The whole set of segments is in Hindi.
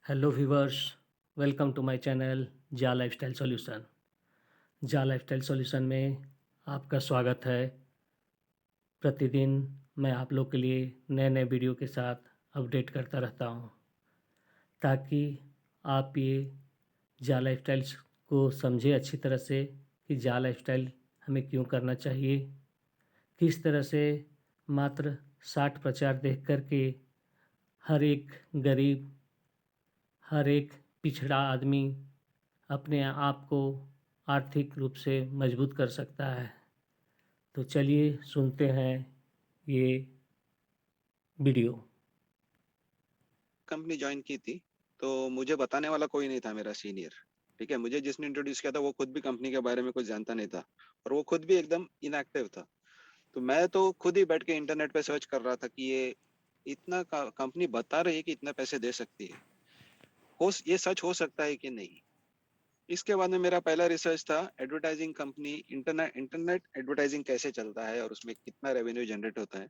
Hello viewers, welcome to my channel जा लाइफस्टाइल सॉल्यूशन। जा लाइफस्टाइल सॉल्यूशन में आपका स्वागत है। प्रतिदिन मैं आप लोग के लिए नए नए वीडियो के साथ अपडेट करता रहता हूँ, ताकि आप ये जा लाइफस्टाइल्स को समझें अच्छी तरह से कि जा लाइफस्टाइल हमें क्यों करना चाहिए, किस तरह से मात्र 60 प्रचार देख कर के हर एक गरीब, हर एक पिछड़ा आदमी अपने आप को आर्थिक रूप से मजबूत कर सकता है। तो चलिए सुनते हैं ये वीडियो। कंपनी ज्वाइन की थी तो मुझे बताने वाला कोई नहीं था मेरा सीनियर। ठीक है, मुझे जिसने इंट्रोड्यूस किया था वो खुद भी कंपनी के बारे में कुछ जानता नहीं था और वो खुद भी एकदम इनएक्टिव था। तो मैं तो खुद ही बैठ के इंटरनेट पे सर्च कर रहा था कि ये इतना कंपनी बता रही है कि इतने पैसे दे सकती है, ये सच हो सकता है कि नहीं। इसके बाद में मेरा पहला रिसर्च था advertising company, internet internet advertising कैसे चलता है और उसमें कितना रेवेन्यू जनरेट होता है।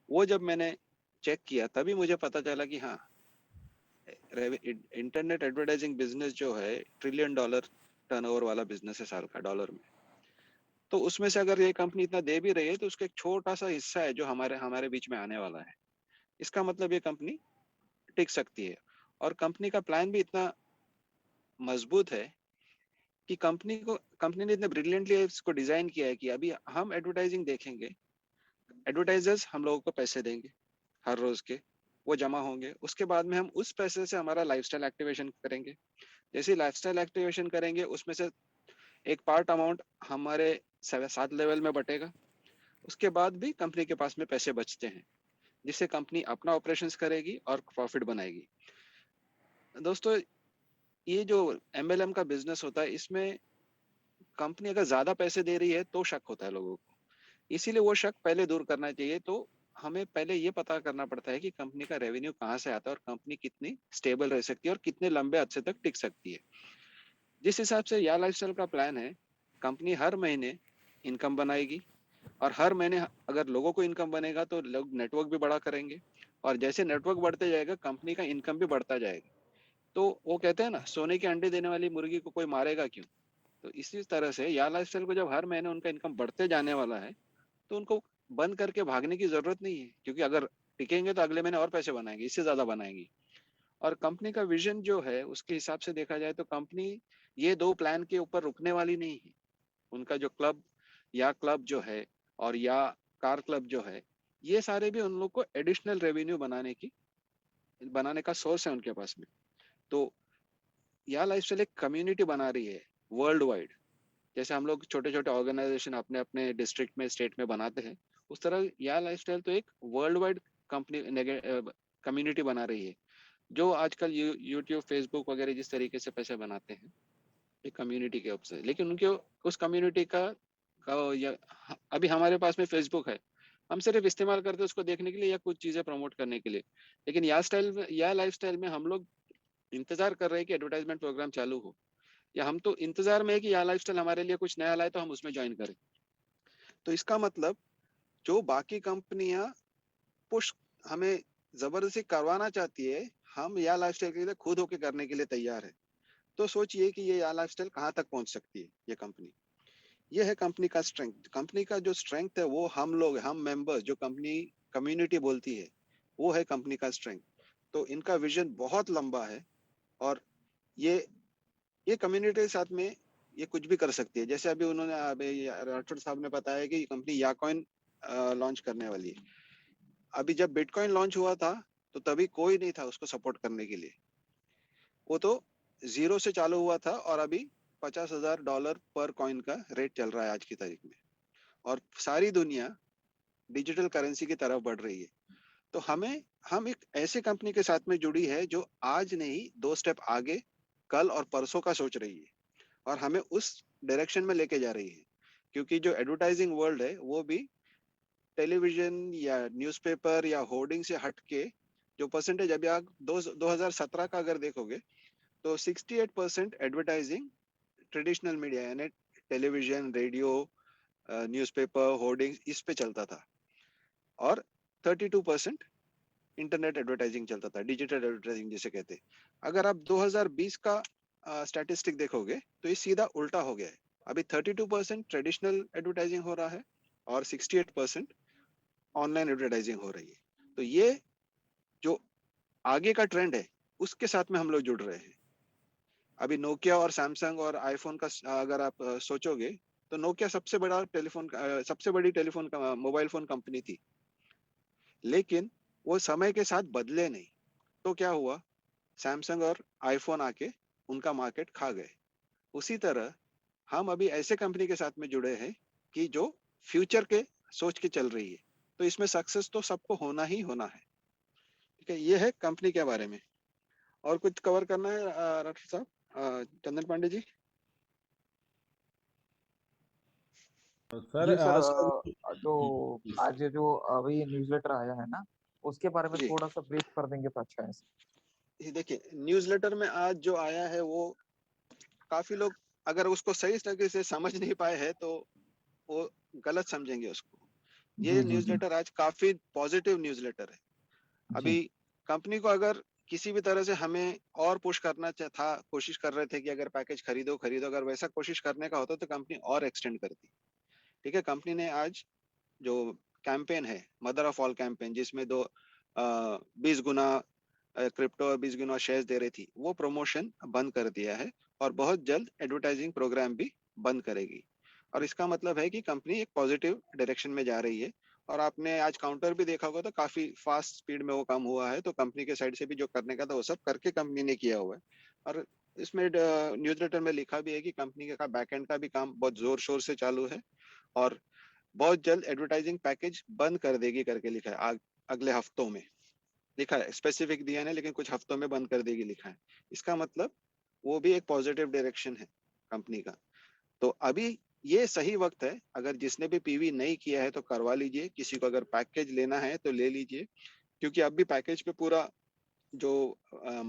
वो जब मैंने चेक किया तभी मुझे पता चला कि हाँ, इंटरनेट एडवर्टाइजिंग बिजनेस जो है $1 ट्रिलियन टर्नओवर वाला बिजनेस है साल का डॉलर में। तो उसमें से अगर ये कंपनी इतना दे भी रही है तो उसका एक छोटा सा हिस्सा है जो हमारे हमारे बीच में आने वाला है। इसका मतलब ये कंपनी टिक सकती है। और कंपनी का प्लान भी इतना मजबूत है कि कंपनी ने इतने ब्रिलियंटली इसको डिजाइन किया है कि अभी हम एडवर्टाइजिंग देखेंगे, एडवर्टाइजर्स हम लोगों को पैसे देंगे हर रोज के, वो जमा होंगे। उसके बाद में हम उस पैसे से हमारा लाइफस्टाइल एक्टिवेशन करेंगे। जैसे लाइफस्टाइल एक्टिवेशन करेंगे उसमें से एक पार्ट अमाउंट हमारे 7 लेवल में बटेगा। उसके बाद भी कंपनी के पास में पैसे बचते हैं, जिससे कंपनी अपना ऑपरेशंस करेगी और प्रॉफिट बनाएगी। दोस्तों, ये जो एमएलएम का बिजनेस होता है इसमें कंपनी अगर ज्यादा पैसे दे रही है तो शक होता है लोगों को। इसीलिए वो शक पहले दूर करना चाहिए। तो हमें पहले ये पता करना पड़ता है कि कंपनी का रेवेन्यू कहाँ से आता है और कंपनी कितनी स्टेबल रह सकती है और कितने लंबे अरसे तक टिक सकती है। जिस हिसाब से या लाइफस्टाइल का प्लान है, कंपनी हर महीने इनकम बनाएगी और हर महीने अगर लोगों को इनकम बनेगा तो लोग नेटवर्क भी बड़ा करेंगे और जैसे नेटवर्क बढ़ते जाएगा कंपनी का इनकम भी बढ़ता जाएगा। तो वो कहते हैं ना, सोने के अंडे देने वाली मुर्गी को कोई मारेगा क्यों। तो इसी तरह से या लाइफस्टाइल को जब हर महीने उनका इनकम बढ़ते जाने वाला है तो उनको बंद करके भागने की जरूरत नहीं है, क्योंकि अगर टिकेंगे तो अगले महीने और पैसे बनाएंगे, इससे ज्यादा बनाएंगे। और कंपनी का विजन जो है उसके हिसाब से देखा जाए तो कंपनी ये दो प्लान के ऊपर रुकने वाली नहीं है। उनका जो क्लब जो है और या कार क्लब जो है, ये सारे भी उन लोग को एडिशनल रेवेन्यू बनाने का सोर्स है उनके पास में। तो या लाइफस्टाइल एक कम्युनिटी बना रही है वर्ल्ड वाइड। जैसे हम लोग छोटे छोटे ऑर्गेनाइजेशन अपने अपने डिस्ट्रिक्ट में, स्टेट में बनाते हैं, उस तरह या लाइफस्टाइल तो एक वर्ल्ड वाइड कंपनी कम्युनिटी बना रही है। जो आजकल यूट्यूब, फेसबुक वगैरह जिस तरीके से पैसे बनाते हैं एक कम्युनिटी के उपसे, लेकिन उनके उस कम्युनिटी का या, अभी हमारे पास में फेसबुक है, हम सिर्फ इस्तेमाल करते हैं उसको देखने के लिए या कुछ चीजें प्रमोट करने के लिए। लेकिन या लाइफ स्टाइल में हम लोग इंतजार कर रहे हैं कि एडवर्टाइजमेंट प्रोग्राम चालू हो, या हम तो इंतजार में है कि या लाइफ स्टाइल हमारे लिए कुछ नया लाए तो हम उसमें ज्वाइन करें। तो इसका मतलब जो बाकी कंपनियां पुश हमें जबरदस्ती करवाना चाहती है, हम या लाइफ स्टाइल के लिए खुद होके करने के लिए तैयार है। तो सोचिए कि ये या लाइफ स्टाइल कहाँ तक पहुंच सकती है ये कंपनी। ये है कंपनी का स्ट्रेंथ। कंपनी का जो स्ट्रेंथ है वो हम लोग, हम मेंबर्स, जो कंपनी कम्युनिटी बोलती है, वो है कंपनी का स्ट्रेंथ। तो इनका विजन बहुत लंबा है और ये ये कम्युनिटी के साथ में ये कुछ भी कर सकती है। जैसे अभी उन्होंने, अभी राठौर साहब ने बताया कि कंपनी या कॉइन लॉन्च करने वाली है। अभी जब बिटकॉइन लॉन्च हुआ था तो तभी कोई नहीं था उसको सपोर्ट करने के लिए। वो तो जीरो से चालू हुआ था और अभी $50,000 पर कॉइन का रेट चल रहा है आज की तारीख में। और सारी दुनिया डिजिटल करेंसी की तरफ बढ़ रही है। तो हम एक ऐसे कंपनी के साथ में जुड़ी है जो आज नहीं, 2 स्टेप आगे, कल और परसों का सोच रही है और हमें उस डायरेक्शन में लेके जा रही है। क्योंकि जो एडवर्टाइजिंग वर्ल्ड है वो भी टेलीविजन या न्यूज़पेपर या होर्डिंग से हट के, जो परसेंटेज अभी आप 2017 का अगर देखोगे तो 68% एडवर्टाइजिंग ट्रेडिशनल मीडिया यानी टेलीविजन, रेडियो, न्यूज़पेपर, होर्डिंग, इस पे चलता था। और 32% इंटरनेट एडवर्टाइजिंग चलता था, डिजिटल एडवर्टाइजिंग जिसे कहते हैं। अगर आप 2020 का स्टैटिस्टिक देखोगे तो ये सीधा उल्टा हो गया है। अभी 32% ट्रेडिशनल एडवर्टाइजिंग हो रहा है और 68% ऑनलाइन एडवर्टाइजिंग हो रही है। तो ये जो आगे का ट्रेंड है उसके साथ में हम लोग जुड़ रहे हैं। अभी नोकिया और सैमसंग और आईफोन का अगर आप सोचोगे तो नोकिया सबसे बड़ा टेलीफोन सबसे बड़ी टेलीफोन मोबाइल फोन कंपनी थी, लेकिन वो समय के साथ बदले नहीं। तो क्या हुआ, सैमसंग और आईफोन आके उनका मार्केट खा गए। उसी तरह हम अभी ऐसे कंपनी के साथ में जुड़े हैं कि जो फ्यूचर के सोच के चल रही है। तो इसमें सक्सेस तो सबको होना ही होना है। ठीक है, ये है कंपनी के बारे में। और कुछ कवर करना है राठौर साहब, चंदन पांडे जी? सर जी सर, आजकल जो आज जो अभी न्यूज़लेटर आया है ना, उसके बारे में जी, थोड़ा सा ब्रीफ कर देंगे तो अच्छा है सर। ये देखिए न्यूज़लेटर में आज जो आया है वो काफी लोग अगर उसको सही तरीके से समझ नहीं पाए हैं तो वो गलत समझेंगे उसको। जी ये जी जी न्यूज़लेटर आज काफी पॉजिटिव न्यूज़लेटर है। जी अभी कंपनी को अगर किसी भी तरह से हमें और पुश करना था, कोशिश कर रहे थे कि अगर पैकेज खरीदो खरीदो, अगर वैसा कोशिश करने का होता तो कंपनी और एक्सटेंड करती। ठीक है, कंपनी ने आज जो कैंपेन है मदर ऑफ ऑल कैंपेन, जिसमें 20 गुना क्रिप्टो और 20 गुना शेयर्स दे रही थी, वो प्रमोशन बंद कर दिया है और बहुत जल्द एडवर्टाइजिंग प्रोग्राम भी बंद करेगी। और इसका मतलब है कि कंपनी एक पॉजिटिव डायरेक्शन में जा रही है। और आपने आज काउंटर भी देखा होगा तो काफी फास्ट स्पीड में वो काम हुआ है। तो कंपनी के साइड से भी जो करने का था वो सब करके कंपनी ने किया हुआ है। और इसमें न्यूज़लेटर में लिखा भी है कि कंपनी का बैकएंड का भी काम बहुत जोर शोर से चालू है और बहुत जल्द एडवर्टाइजिंग पैकेज बंद कर देगी करके लिखा है। अगले हफ्तों में लिखा है, स्पेसिफिक दिया नहीं लेकिन कुछ हफ्तों में बंद कर देगी लिखा है। इसका मतलब वो भी एक पॉजिटिव डायरेक्शन है कंपनी का। तो अभी ये सही वक्त है, अगर जिसने भी पीवी नहीं किया है तो करवा लीजिए, किसी को अगर पैकेज लेना है तो ले लीजिए। क्योंकि अब भी पैकेज पे पूरा जो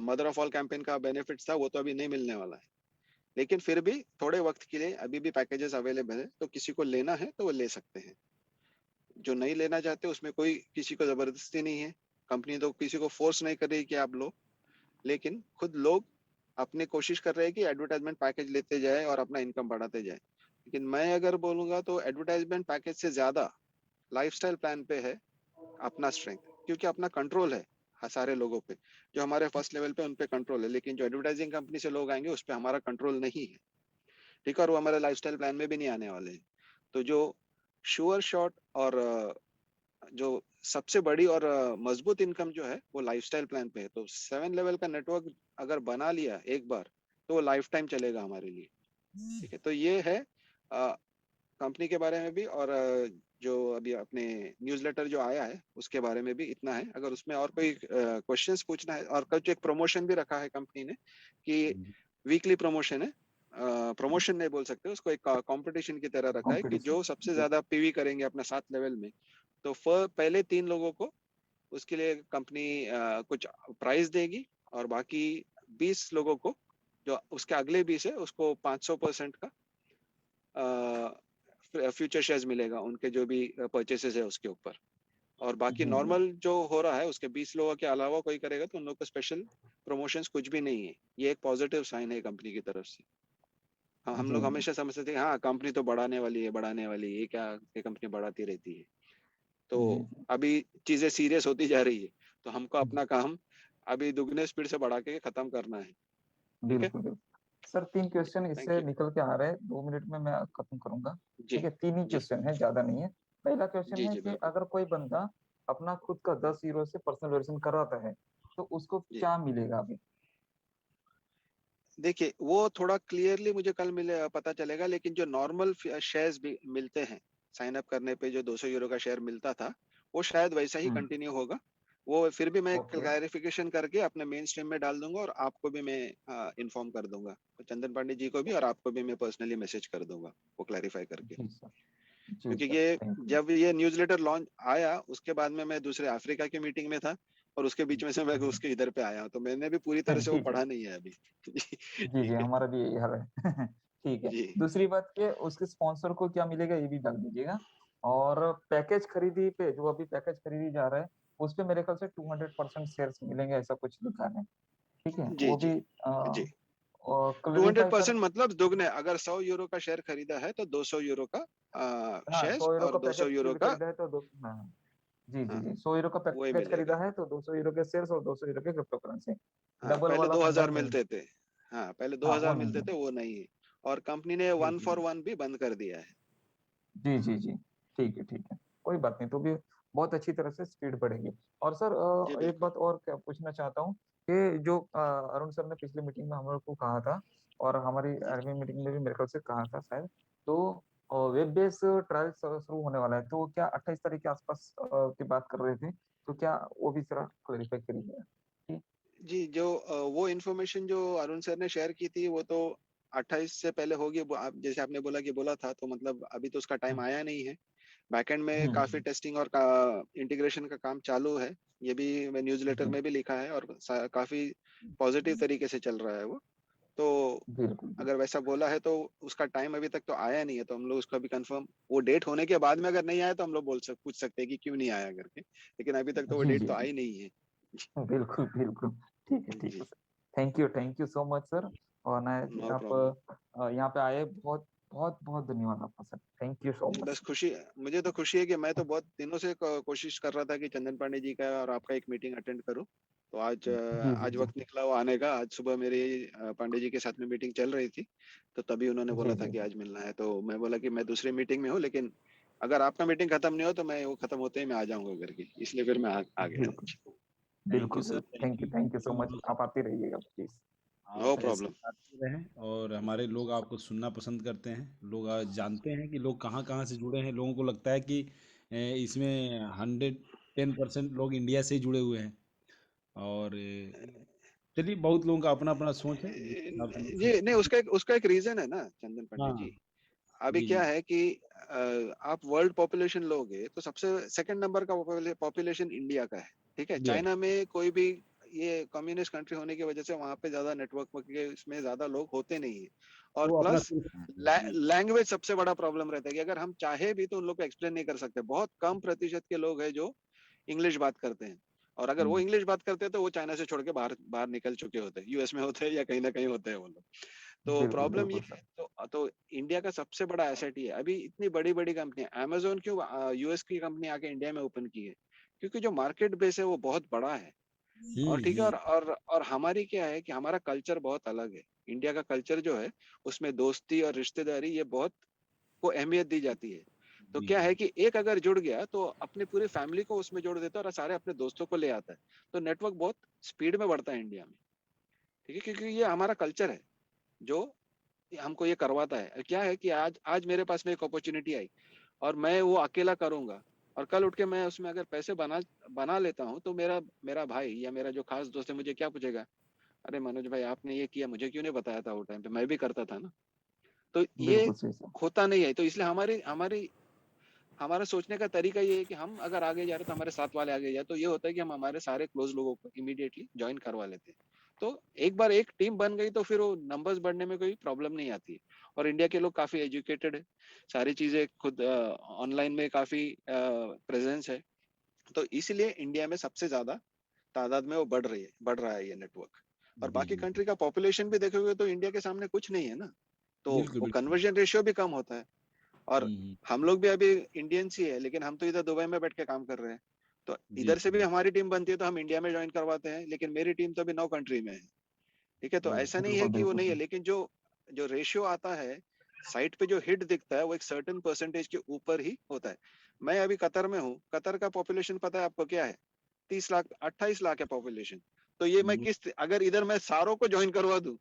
मदर ऑफ ऑल कैंपेन का बेनिफिट्स था वो तो अभी नहीं मिलने वाला है। लेकिन फिर भी थोड़े वक्त के लिए अभी भी पैकेजेस अवेलेबल है, तो किसी को लेना है तो वो ले सकते हैं। जो नहीं लेना चाहते उसमें कोई किसी को जबरदस्ती नहीं है। कंपनी तो किसी को फोर्स नहीं कर रही कि आप लो, लेकिन खुद लोग अपनी कोशिश कर रहे हैं कि एडवर्टाइजमेंट पैकेज लेते जाए और अपना इनकम बढ़ाते जाए। लेकिन मैं अगर बोलूंगा तो एडवर्टाइजमेंट पैकेज से ज्यादा लाइफस्टाइल प्लान पे है अपना स्ट्रेंथ, क्योंकि अपना कंट्रोल है सारे लोगों पे। जो हमारे फर्स्ट लेवल पे उन पे कंट्रोल है, लेकिन जो एडवर्टाइजिंग कंपनी से लोग आएंगे उस पे हमारा कंट्रोल नहीं है। ठीक है, और वो हमारे लाइफस्टाइल प्लान में भी नहीं आने वाले हैं। तो जो श्योर शॉट और जो सबसे बड़ी और मजबूत इनकम जो है वो लाइफस्टाइल प्लान पे है। तो 7 लेवल का नेटवर्क अगर बना लिया एक बार तो वो लाइफ टाइम चलेगा हमारे लिए। ठीक है, तो ये है कंपनी के बारे में भी। और जो अभी अपने न्यूज़लेटर जो आया है उसके बारे में भी इतना है। अगर उसमें और कोई क्वेश्चंस पूछना है, और कुछ एक प्रमोशन भी रखा है कंपनी ने कि वीकली प्रमोशन है, प्रमोशन नहीं बोल सकते उसको, एक कंपटीशन की तरह रखा है कि कॉम्पिटिशन जो सबसे जी ज्यादा पीवी करेंगे अपना 7 लेवल में, तो पहले 3 लोगों को उसके लिए कंपनी कुछ प्राइज देगी। और बाकी 20 लोगों को, जो उसके अगले 20 है, उसको 500% का फ्यूचर शेयर्स मिलेगा उनके जो भी परचेसेस है उसके ऊपर। और बाकी जी जी नॉर्मल जो हो रहा है उसके 20 लोगों के अलावा कोई करेगा तो उन लोग को स्पेशल प्रमोशंस कुछ भी नहीं है। ये एक पॉजिटिव साइन है कंपनी की तरफ से। हाँ, हम जी लोग हमेशा समझते थे हाँ कंपनी तो बढ़ाने वाली है बढ़ाने वाली है, ये क्या ये कंपनी बढ़ाती रहती है। तो जी जी अभी चीजें सीरियस होती जा रही है, तो हमको अपना काम अभी दुगने स्पीड से बढ़ा के खत्म करना है। ठीक है, बिल्कुल बिल्कुल। सर, 3 क्वेश्चन थैंक इससे यू। निकल के आ रहे हैं, 2 मिनट में मैं खत्म करूंगा। जी ठीक है, 3 ही जी क्वेश्चन है, ज्यादा नहीं है। पहला क्वेश्चन जी है जी कि बिल्कुल। अगर कोई बंदा अपना खुद का 10 यूरो से पर्सनल वेरिएशन कराता है तो उसको जी, क्या मिलेगा अभी? देखिए वो थोड़ा क्लियरली मुझे कल मिले पता चलेगा, लेकिन जो नॉर्मल शेयर्स भी मिलते हैं साइन अप करने पे, जो 200 यूरो का शेयर मिलता था वो शायद वैसा ही हम्म। कंटिन्यू होगा। वो फिर भी मैं ओके। क्लैरिफिकेशन करके अपने मेन स्ट्रीम में डाल दूंगा और आपको भी मैं इन्फॉर्म कर दूंगा, तो चंदन पांडे जी को भी और आपको भी मैं पर्सनली मैसेज कर दूंगा वो क्लैरिफाई करके। जी सर। जी क्योंकि सर, ये थैंक यू। जब ये न्यूज़लेटर लॉन्च आया उसके बाद में मैं दूसरे अफ्रीका की मीटिंग में था, और उसके बीच में से मैं उसके इधर पे आया हूं, तो मैंने भी पूरी तरह से वो जी जी पढ़ा नहीं है अभी। जी जी, ठीक है हमारा भी यही हाल है। ठीक है। जी। दूसरी बात कि उसके स्पॉन्सर को क्या मिलेगा ये भी डाल दीजिएगा। और पैकेज खरीदी पे, जो अभी पैकेज खरीदी जा रहा है, उस पे मेरे ख्याल से 200% शेयर्स मिलेंगे, ऐसा कुछ लिखा है। ठीक है, जी वो जी भी जी। क्लैरिफाई कर। 200% मतलब दुगने, अगर 100 यूरो का शेयर खरीदा है तो 200 यूरो का हाँ, शेयर 100 यूरो और का 200 पैकेज यूरो का, खरीदा है तो दो, हाँ हाँ। जी जी हाँ जी, 100 यूरो का वही पैकेज मिलेगा। खरीदा है तो 200 यूरो के शेयर्स और 200 यूरो के क्रिप्टो करेंसी, हाँ डबल पहले वाला बंडल 2000 नहीं। मिलते थे। हाँ पहले हाँ, वो 2000 नहीं मिलते है। थे, वो नहीं है। और कंपनी ने जी 1 जी फॉर 1 भी बंद कर दिया है। जी जी जी। ठीक है ठीक है, कोई बात नहीं, तो भी बहुत अच्छी तरह से स्पीड बढ़ेगी। और सर जी एक बिल्कुल। बात और क्या पूछना चाहता हूँ कि जो अरुण सर ने पिछली मीटिंग में हम लोग को कहा था, और हमारी जी अगली मीटिंग में भी मेरे ख्याल से कहा था शायद, तो वेब बेस्ड ट्रायल शुरू होने वाला है, तो क्या 28 तारीख के आसपास की बात कर रहे थे, तो क्या वो भी जरा क्लेरिफाई करिए। जी जी, जो वो इन्फॉर्मेशन जो अरुण सर ने शेयर की थी वो तो 28 से पहले होगी। वो आप जैसे आपने बोला कि बोला था, तो मतलब अभी तो उसका टाइम आया नहीं है। बैकएंड में काफी हम्म। टेस्टिंग और इंटीग्रेशन का काम चालू है। ये भी मैं न्यूज़लेटर जी में भी लिखा है, और काफी पॉजिटिव तरीके से चल रहा है वो। तो बिल्कुल बिल्कुल। अगर वैसा बोला है तो उसका टाइम अभी तक तो आया नहीं है, तो हम लोग उसका भी कंफर्म, वो डेट होने के बाद में अगर नहीं आया तो हम लोग पूछ सकते हैं कि क्यों नहीं आया करके, लेकिन अभी तक तो वो जी डेट जी तो जी, आई नहीं है। बिल्कुल बिल्कुल। ठीक है जी, sir. Thank you so much sir. और ना नो आप प्रॉब्लम। यहाँ पे आए, बहुत बहुत बहुत धन्यवाद आपका सर, थैंक यू सो जी, मच बस सर। खुशी, मुझे तो खुशी है कि मैं तो बहुत दिनों से कोशिश कर रहा था कि चंदन पांडे जी का और आपका एक मीटिंग अटेंड करूं। तो आज जी जी आज जी वक्त निकला वो आने का। आज सुबह मेरी पांडे जी के साथ में मीटिंग चल रही थी, तो तभी उन्होंने जी बोला था जी कि जी। आज मिलना है। तो मैं बोला कि मैं दूसरी मीटिंग में हूँ, लेकिन अगर आपका मीटिंग खत्म नहीं हो तो मैं वो खत्म होते ही मैं आ जाऊंगा करके, इसलिए फिर मैं आ गया। बिल्कुल थैंक बिल्कुल you sir, sir, thank you. Thank you so much, तो आप आते रहिएगा प्लीज। नो आप ऐसे प्रॉब्लम। ही आते रहें, और हमारे लोग आपको सुनना पसंद करते हैं। लोग जानते हैं कि लोग कहाँ कहाँ से जुड़े हैं। लोगों को लगता है कि इसमें 110% लोग इंडिया से ही जुड़े हुए हैं। और चलिए, बहुत लोगों का अपना अपना सोच है, जिस हिसाब से लोग जी नहीं, सोचते हैं। उसका एक रीजन है ना चंदन पंडित हाँ जी। अभी जी क्या जी है कि आप वर्ल्ड पॉपुलेशन लोगे तो सबसे सेकंड नंबर का पॉपुलेशन इंडिया का है। ठीक है, इंडिया। चाइना में कोई भी, ये कम्युनिस्ट कंट्री होने की वजह से वहां पे ज्यादा नेटवर्क के इसमें ज्यादा लोग होते नहीं है। और वो अपना प्लस सिर्फ जी। लैंग्वेज सबसे बड़ा प्रॉब्लम रहता है कि अगर हम चाहे भी तो उन लोग को एक्सप्लेन नहीं कर सकते। बहुत कम प्रतिशत के लोग हैं जो इंग्लिश बात करते हैं, और अगर वो हम्म, इंग्लिश बात करते हैं तो वो चाइना से छोड़ के बाहर बाहर निकल चुके होते हैं, यूएस में होते हैं या कहीं ना कहीं होते हैं वो लोग। तो बिल्कुल प्रॉब्लम ये बिल्कुल है। सर। तो इंडिया का सबसे बड़ा एसेट ये है। अभी इतनी बड़ी बड़ी कंपनियां, अमेजोन क्यों यूएस की कंपनी आके इंडिया में ओपन की है? क्योंकि जो मार्केट बेस है वो बहुत बड़ा है। और ठीक है, और हमारी क्या है कि हमारा कल्चर बहुत अलग है। इंडिया का कल्चर जो है उसमें दोस्ती और रिश्तेदारी ये बहुत को अहमियत दी जाती है। तो जी क्या जी है कि एक अगर जुड़ गया तो अपनी पूरी फैमिली को उसमें जोड़ देता है और सारे अपने दोस्तों को ले आता है। तो नेटवर्क बहुत स्पीड में बढ़ता है इंडिया में। ठीक है, क्योंकि ये हमारा कल्चर है जो हमको ये करवाता है। क्या है कि आज आज मेरे पास में एक अपॉर्चुनिटी आई और मैं वो अकेला करूंगा, और कल उठ के मैं उसमें अगर पैसे बना बना लेता हूँ, तो मेरा मेरा भाई या मेरा जो खास दोस्त है मुझे क्या पूछेगा? अरे मनोज भाई, आपने ये किया, मुझे क्यों नहीं बताया था? वो टाइम पे मैं भी करता था ना। तो ये बिल्कुल सही सर। होता नहीं है। तो इसलिए हमारी हमारी हमारा सोचने का तरीका ये है कि हम अगर आगे जा रहे हैं तो हमारे साथ वाले आगे जाए। तो ये होता है कि हम हमारे सारे क्लोज लोगों को इमीडिएटली ज्वाइन करवा लेते हैं। तो एक बार एक टीम बन गई तो फिर वो नंबर्स बढ़ने में कोई प्रॉब्लम नहीं आती है। और इंडिया के लोग काफी एजुकेटेड है, सारी चीजें खुद ऑनलाइन में काफी प्रेजेंस है। तो इसलिए इंडिया में सबसे ज्यादा तादाद में वो बढ़ रहा है ये नेटवर्क। और जी बाकी जी कंट्री का पॉपुलेशन भी देखोगे तो इंडिया के सामने कुछ नहीं है ना। तो बिल्कुल वो बिल्कुल। कन्वर्जन रेशियो भी कम होता है। और हम्म, हम लोग भी अभी इंडियंस ही है, लेकिन हम तो इधर दुबई में बैठ के काम कर रहे हैं। तो जी इधर से भी जी। हमारी टीम बनती है तो हम इंडिया में ज्वाइन करवाते हैं, लेकिन मेरी टीम तो अभी 9 कंट्री में है। ठीक है, तो ओ ऐसा नहीं है बिल्कुल कि वो बिल्कुल नहीं है, सर। लेकिन जो जो रेशियो आता है साइट पे, जो हिट दिखता है वो एक सर्टेन परसेंटेज के ऊपर ही होता है। मैं अभी कतर में हूँ। कतर का पॉपुलेशन पता है आपको क्या है? 30 लाख, 28 लाख है पॉपुलेशन। तो ये मैं हम्म, किस, अगर इधर मैं सारों को ज्वाइन करवा दूं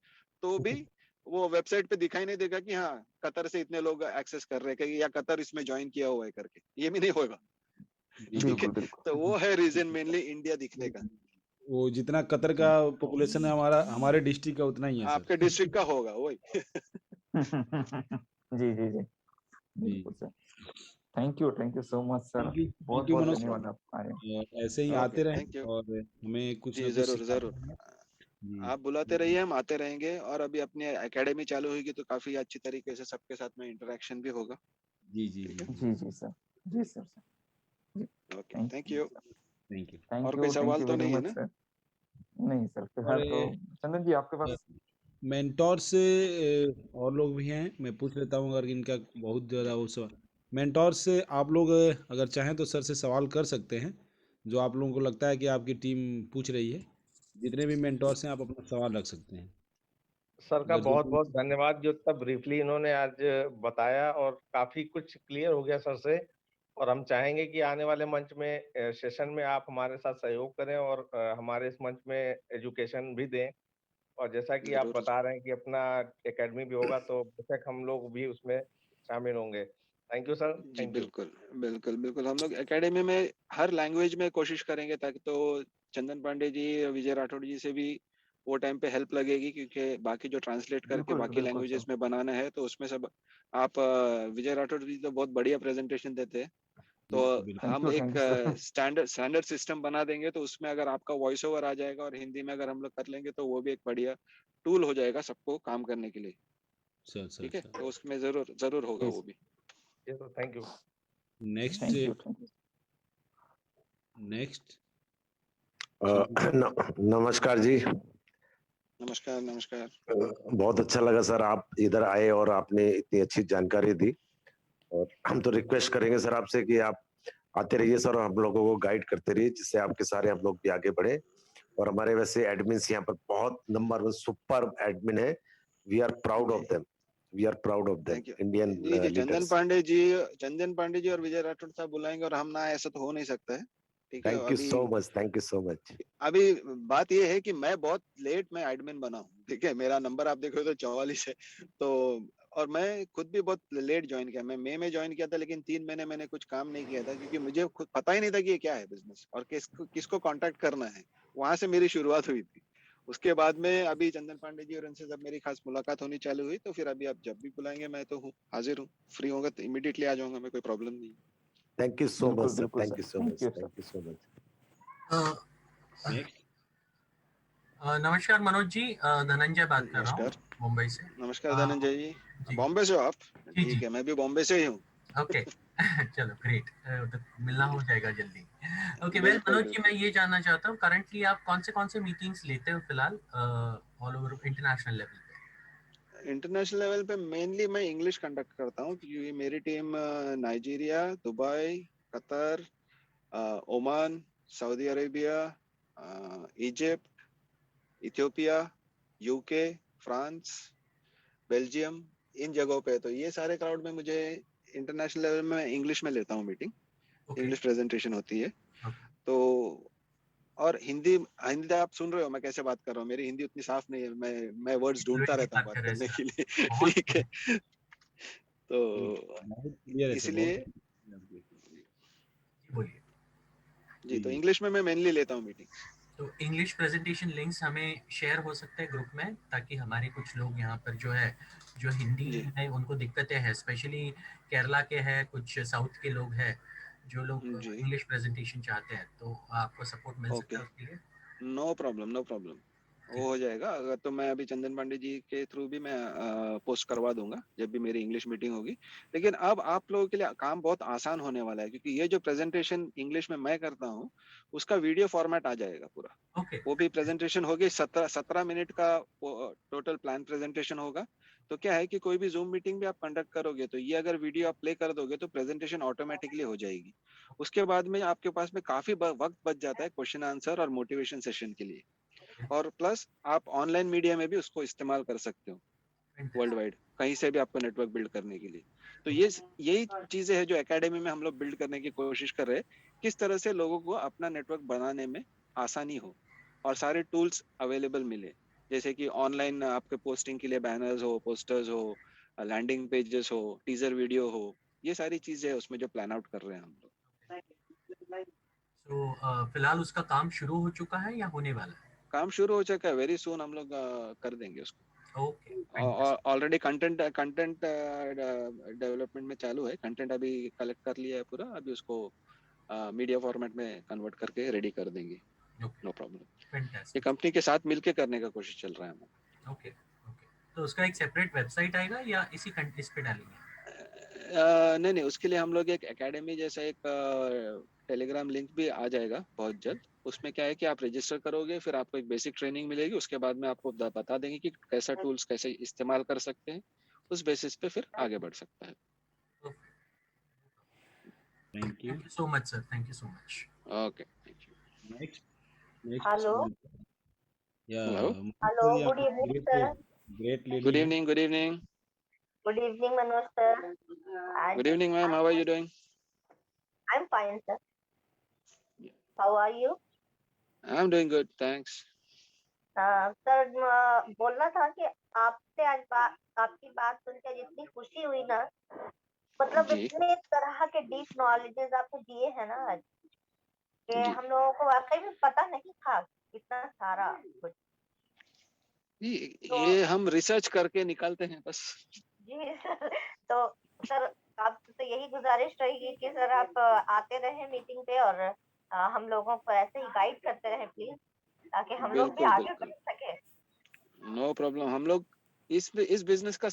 तो भी वो वेबसाइट पे दिखाई नहीं देगा कि हाँ कतर से इतने लोग एक्सेस कर रहे हैं या कतर इसमें ज्वाइन किया हुआ है करके, ये भी नहीं होगा। जी जी। ठीक है, बिल्कुल तो बिल्कुल। वो है रीजन मेनली इंडिया दिखने का। वो जितना कतर का पॉपुलेशन है हमारा, हमारे डिस्ट्रिक्ट का उतना ही है आपके सर। डिस्ट्रिक्ट का होगा वही। जी जी जी, जी। बिल्कुल sir. Thank you so much sir, बहुत थैंक यू बहुत नो मनोज धन्यवाद प्रॉब्लम। आप आए। सर। ऐसे ही ओके, आते रहें, थैंक यू। और हमें कुछ जी ना कुछ जरूर सिखाते जरूर, रहें। जी आप बुलाते रहिए, हम आते रहेंगे। और अभी अपनी एकेडमी चालू होगी तो काफी अच्छी तरीके से सबके साथ में इंटरेक्शन भी होगा। जी जी ठीक जी है, जी। जी जी सर। जी सर सर। जी। Okay, thank thank you you. Sir. Thank you. और कोई थैंक सवाल यू तो वेरी नहीं है मच ना? सर। नहीं सर, और फिलहाल तो चंदन जी आपके पास मेंटोर से और लोग भी हैं, मैं पूछ लेता हूँ अगर इनका बहुत ज़्यादा वो सवाल। मेंटोर से आप लोग अगर चाहें तो सर से सवाल कर सकते हैं, जो आप लोगों को लगता है कि आपकी टीम पूछ रही है। जितने भी मेंटोर्स हैं आप अपना सवाल रख सकते हैं। सर का अगर जो बहुत बहुत धन्यवाद, जो इतना ब्रीफली इन्होंने आज बताया और काफी कुछ क्लियर हो गया सर से। और हम चाहेंगे कि आने वाले मंच में सेशन में आप हमारे साथ सहयोग करें और हमारे इस मंच में एजुकेशन भी दें। और जैसा कि आप जरूर। बता रहे हैं कि अपना एकेडमी भी होगा, तो बेशक हम लोग भी उसमें शामिल होंगे। थैंक यू सर, जी थैंक यू। बिल्कुल, बिल्कुल, बिल्कुल। हम लोग एकेडमी में हर लैंग्वेज में कोशिश करेंगे, ताकि तो चंदन पांडे जी और विजय राठौड़ जी से भी वो टाइम पे हेल्प लगेगी, क्योंकि बाकी जो ट्रांसलेट करके बिल्कुल बाकी बिल्कुल लैंग्वेजेस सर। में बनाना है, तो उसमें सब आप विजय राठौड़ जी तो बहुत बढ़िया प्रेजेंटेशन देते हैं। तो बिल्कुल बिल्कुल हम एक thank you sir. Standard system बना देंगे, तो उसमें अगर आपका वॉइस ओवर आ जाएगा और हिंदी में अगर हम लोग कर लेंगे, तो वो भी एक बढ़िया टूल हो जाएगा सबको काम करने के लिए। सर सर ठीक है, सर तो उसमें जरूर जरूर होगा वो भी। जी sir, thank you. Next thank you thank you. Next नमस्कार जी। नमस्कार, नमस्कार। बहुत अच्छा लगा सर आप इधर आए और आपने इतनी अच्छी जानकारी दी। और हम तो रिक्वेस्ट करेंगे सर आपसे कि आप आते रहिए सर और हम लोगों को गाइड करते रहिए, जिससे आपके सारे हम लोग भी आगे बढ़े। और हमारे वैसे एडमिन्स यहाँ पर बहुत नंबर 1 सुपर एडमिन है। We are proud of them, we are proud of them thank you Indian जी। जी, लीडर्स। चंदन पांडे जी और विजय राठौड़ साहब बुलाएंगे, और हम ना, ऐसा तो हो नहीं सकता है। ठीक है, thank you so much, thank you so much. अभी बात ये है कि मैं बहुत लेट में एडमिन बना हूँ। ठीक है, मेरा नंबर आप देखो तो 44 है। तो और मैं खुद भी बहुत लेट ज्वाइन किया। मैं मई में ज्वाइन किया था, लेकिन 3 महीने मैंने कुछ काम नहीं किया था, क्योंकि मुझे खुद पता ही नहीं था कि ये क्या है बिजनेस और किसको कांटेक्ट करना है। वहां से मेरी शुरुआत हुई थी। उसके बाद में अभी चंदन पांडे जी और इनसे जब मेरी खास मुलाकात होनी चालू हुई, तो फिर अभी आप जब भी बुलाएंगे मैं तो हूँ, हाजिर हूँ। फ्री होगा तो इमीडिएटली आ जाऊंगा मैं, कोई प्रॉब्लम नहीं। थैंक यू सो मच बिल्कुल सर, बिल्कुल thank sir, you so thank much, you sir. Thank you so much. Next नमस्कार मनोज जी, धनंजय बात कर रहा हूँ नमस्कार। मुंबई से। नमस्कार धनंजय जी। जी बॉम्बे से हो आप? जी ठीक जी है, मैं भी बॉम्बे से ही हूँ। ओके चलो ग्रेट, तो मिलना हो जाएगा जल्दी। ओके वेल बिल्कुल, मनोज जी, मैं बिल्कुल। ये जानना चाहता हूँ करंटली आप कौन से मीटिंग्स लेते हो फिलहाल ऑल ओवर इंटरनेशनल लेवल पे? इंटरनेशनल लेवल पे मेनली मैं इंग्लिश कंडक्ट करता हूँ, क्योंकि मेरी team Nigeria, Dubai, Qatar, Oman, Saudi Arabia, Egypt, Ethiopia, UK, France, Belgium, इन जगहों पे है। तो ये सारे क्राउड में मुझे इंटरनेशनल लेवल में इंग्लिश में लेता हूँ मीटिंग। ओके इंग्लिश प्रेजेंटेशन होती है। ओके तो और हिंदी हिंदी आप सुन रहे हो मैं कैसे बात कर रहा हूँ। मेरी हिंदी उतनी साफ नहीं है, मैं वर्ड्स ढूंढता फ्लुएंटली रहता हूँ बात बात कर रहे हैं करने सर, के लिए। बहुत ठीक है, तो बहुत क्लियर है सर, इसलिए बहुत जी बोलिए। जी, तो जी इंग्लिश में मैं मेनली लेता हूँ मीटिंग। तो इंग्लिश प्रेजेंटेशन लिंक्स हमें शेयर हो सकते हैं ग्रुप में, ताकि हमारे कुछ लोग यहाँ पर जो है, जो हिंदी जी, में उनको दिक्कतें हैं, स्पेशली केरला के हैं, कुछ साउथ के लोग हैं जो लोग जी। इंग्लिश प्रेजेंटेशन चाहते हैं, तो आपको सपोर्ट मिल सकता ओके, है उसके लिए। No problem, no problem. वो ठीक हो जाएगा। अगर तो मैं अभी चंदन पांडे जी के थ्रू भी मैं पोस्ट करवा दूंगा जब भी मेरी इंग्लिश मीटिंग होगी। लेकिन अब आप लोगों के लिए काम बहुत आसान होने वाला है, क्योंकि ये जो प्रेजेंटेशन इंग्लिश में मैं करता हूँ, उसका वीडियो फॉर्मेट आ जाएगा पूरा। ओके वो भी प्रेजेंटेशन होगी, 17 मिनट का टोटल प्लान प्रेजेंटेशन होगा। तो क्या है कि कोई भी जूम मीटिंग भी आप कंडक्ट करोगे, तो ये अगर वीडियो आप प्ले कर दोगे, तो प्रेजेंटेशन ऑटोमेटिकली हो जाएगी। उसके बाद में आपके पास में काफी वक्त बच जाता है क्वेश्चन आंसर और मोटिवेशन सेशन के लिए। और प्लस आप ऑनलाइन मीडिया में भी उसको इस्तेमाल कर सकते हो, वर्ल्ड वाइड कहीं से भी आपको नेटवर्क बिल्ड करने के लिए। तो ये यही चीजें हैं जो एकेडमी में हम लोग बिल्ड करने की कोशिश कर रहे हैं, किस तरह से लोगों को अपना नेटवर्क बनाने में आसानी हो और सारे टूल्स अवेलेबल मिले। जैसे कि ऑनलाइन आपके पोस्टिंग के लिए बैनर्स हो, पोस्टर्स हो, लैंडिंग पेजेस हो, टीजर वीडियो हो, ये सारी चीजें हैं उसमें जो प्लान आउट कर रहे हैं हम लोग। तो फिलहाल उसका काम शुरू हो चुका है या होने वाला है? काम शुरू हो चुका है, वेरी सून हम लोग कर देंगे उसको। Okay fantastic. Already content development में चालू है। कंटेंट अभी कलेक्ट कर लिया है पूरा, अभी उसको मीडिया फॉर्मेट में कन्वर्ट करके रेडी कर देंगे। Okay no problem. ये फैंटास्टिक। कंपनी के साथ मिलके करने का कोशिश चल रहा है हमारा। ओके ओके, तो उसका एक सेपरेट वेबसाइट आएगा या इस पे डालेंगे? नहीं नहीं, उसके लिए हम लोग एक एकेडमी जैसा एक टेलीग्राम लिंक भी आ जाएगा बहुत जल्द। उसमें क्या है कि आप रजिस्टर करोगे, फिर आपको एक बेसिक ट्रेनिंग मिलेगी, उसके बाद में आपको बता देंगे कि कैसा टूल्स कैसे इस्तेमाल कर सकते हैं, उस बेसिस पे फिर आगे बढ़ सकता है। Thank you thank you so much sir, thank you so much. Okay, thank you. Next next hello या hello, good evening sir. Great lady good है। Evening, good evening, good evening Manoj sir. Good evening ma'am, how are you doing? I am fine sir, how are you? I am doing good, thanks. Sir बोलना था कि आपसे आज आपकी बात सुनकर जितनी खुशी हुई ना, मतलब जी इतने तरह के डीप नॉलेजेस आपने दिए हैं ना आज, कि जी हम लोगों को वाकई में पता नहीं था इतना सारा कुछ। तो ये हम रिसर्च करके निकालते हैं बस। जी सर, तो सर आपसे तो यही गुजारिश रहेगी कि सर आप आते रहे मीटिंग पे, और हम लोगों को ऐसे ही गाइड करते रहे प्लीज, ताकि हम लोग भी बिल्कुल आगे बिल्कुल, बढ़ सके। No problem. हम लोग इस बिजनेस का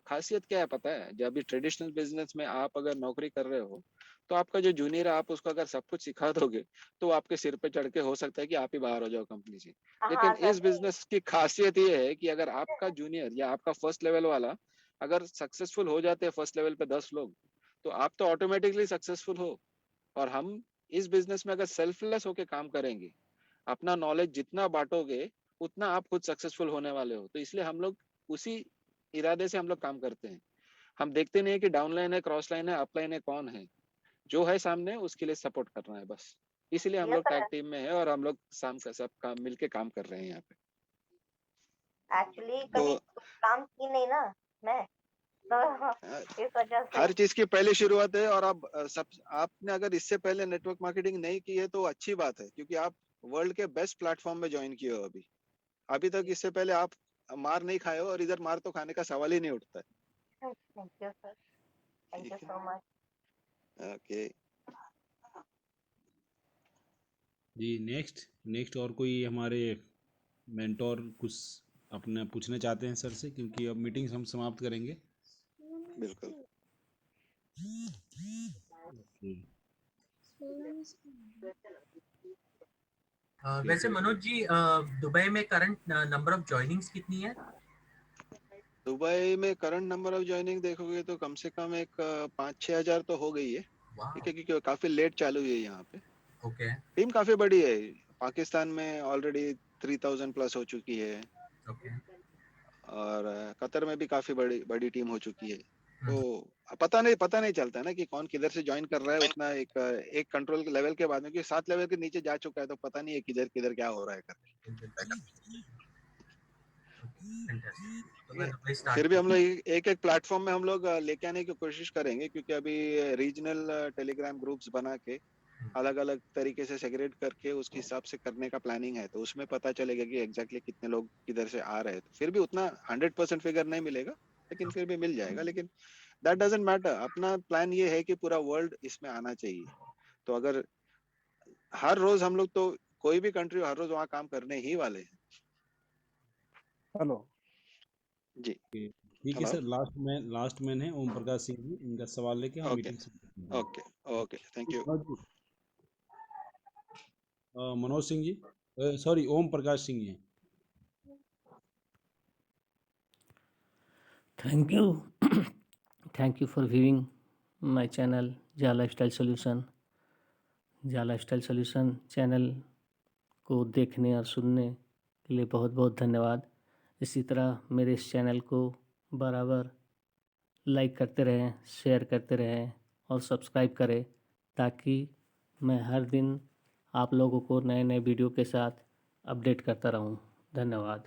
खासियत क्या है पता है? जब भी ट्रेडिशनल बिजनेस में आप अगर नौकरी कर रहे हो, तो आपका जो जूनियर है आप उसको अगर सब कुछ सिखा दोगे तो वो आपके सिर पे चढ़ के हो सकता है कि आप ही बाहर हो जाओ कंपनी से। हाँ लेकिन सर, इस बिजनेस की खासियत ये है कि अगर आपका जूनियर या आपका फर्स्ट लेवल वाला अगर सक्सेसफुल हो जाते हैं फर्स्ट लेवल पे 10 लोग, तो आप तो ऑटोमेटिकली सक्सेसफुल हो। और हम इस बिजनेस में अगर सेल्फलेस होके काम करेंगे, अपना नॉलेज जितना बांटोगे उतना आप खुद सक्सेसफुल होने वाले हो। तो इसलिए हम लोग उसी इरादे से हम लोग काम करते हैं। हम देखते नहीं है कि डाउनलाइन है, क्रॉस लाइन है, अपलाइन है, कौन है, जो है सामने उसके लिए सपोर्ट करना है बस। इसलिए हम यस लोग टैग सर। टीम में है और हम लोग सब काम मिलके काम कर रहे हैं यहाँ पे। एक्चुअली तो कभी काम की नहीं ना मैं, तो इस वजह से। हर चीज की पहली शुरुआत है। और अब सब आपने अगर इससे पहले नेटवर्क मार्केटिंग नहीं की है तो अच्छी बात है, क्योंकि आप वर्ल्ड के बेस्ट प्लेटफॉर्म में ज्वाइन किए हो। अभी अभी तक इससे पहले आप मार नहीं खाए हो, और इधर मार तो खाने का सवाल ही नहीं उठता है। Thank you sir, thank you ठीक है, सो मच। ओके जी। नेक्स्ट और कोई हमारे मेंटोर कुछ अपना पूछना चाहते हैं सर से, क्योंकि अब मीटिंग हम समाप्त करेंगे। बिल्कुल। ओके। वैसे मनोज जी, दुबई में करंट नंबर ऑफ ज्वाइनिंग्स कितनी है? दुबई में करंट नंबर ऑफ ज्वाइनिंग देखोगे तो कम से कम एक 5-6 हजार तो हो गई है। ठीक है, क्योंकि काफी लेट चालू हुई है यहाँ पे। ओके टीम काफी बड़ी है। पाकिस्तान में ऑलरेडी 3000 प्लस हो चुकी है, ओके। और कतर में भी काफी बड़ी बड़ी टीम हो चुकी है। तो पता नहीं चलता ना कि कौन किधर से ज्वाइन कर रहा है। उतना एक कंट्रोल के लेवल के बाद में, क्योंकि 7 लेवल के नीचे जा चुका है, तो पता नहीं है किधर किधर क्या हो रहा है करके। फिर भी हम लोग एक एक प्लेटफॉर्म में हम लोग लेके आने की कोशिश करेंगे, क्योंकि अभी रीजनल टेलीग्राम ग्रुप्स बना के अलग अलग तरीके से सेग्रेगेट करके उसके हिसाब से करने का प्लानिंग है। तो उसमें पता चलेगा कि एग्जैक्टली कितने लोग किधर से आ रहे हैं। तो फिर भी उतना 100% फिगर नहीं मिलेगा, लेकिन फिर भी मिल जाएगा। लेकिन दैट डजंट मैटर। अपना प्लान ये है कि पूरा वर्ल्ड इसमें आना चाहिए। तो अगर हर रोज हम लोग, तो कोई भी कंट्री हर रोज वहाँ काम करने ही वाले हैं। हेलो जी, ठीक है हेलो, सर। लास्ट मैन है ओम प्रकाश सिंह जी, इनका सवाल लेके हम ओके मीटिंग समाप्त करेंगे। Okay okay, thank you. Manoj Singh ji, sorry Om Prakash Singh ji. Thank you thank you for viewing my channel जा लाइफस्टाइल सॉल्यूशन। जा लाइफस्टाइल सॉल्यूशन चैनल को देखने और सुनने के लिए बहुत बहुत धन्यवाद। इसी तरह मेरे इस चैनल को बराबर लाइक करते रहें, शेयर करते रहें और सब्सक्राइब करें, ताकि मैं हर दिन आप लोगों को नए नए वीडियो के साथ अपडेट करता रहूं। धन्यवाद।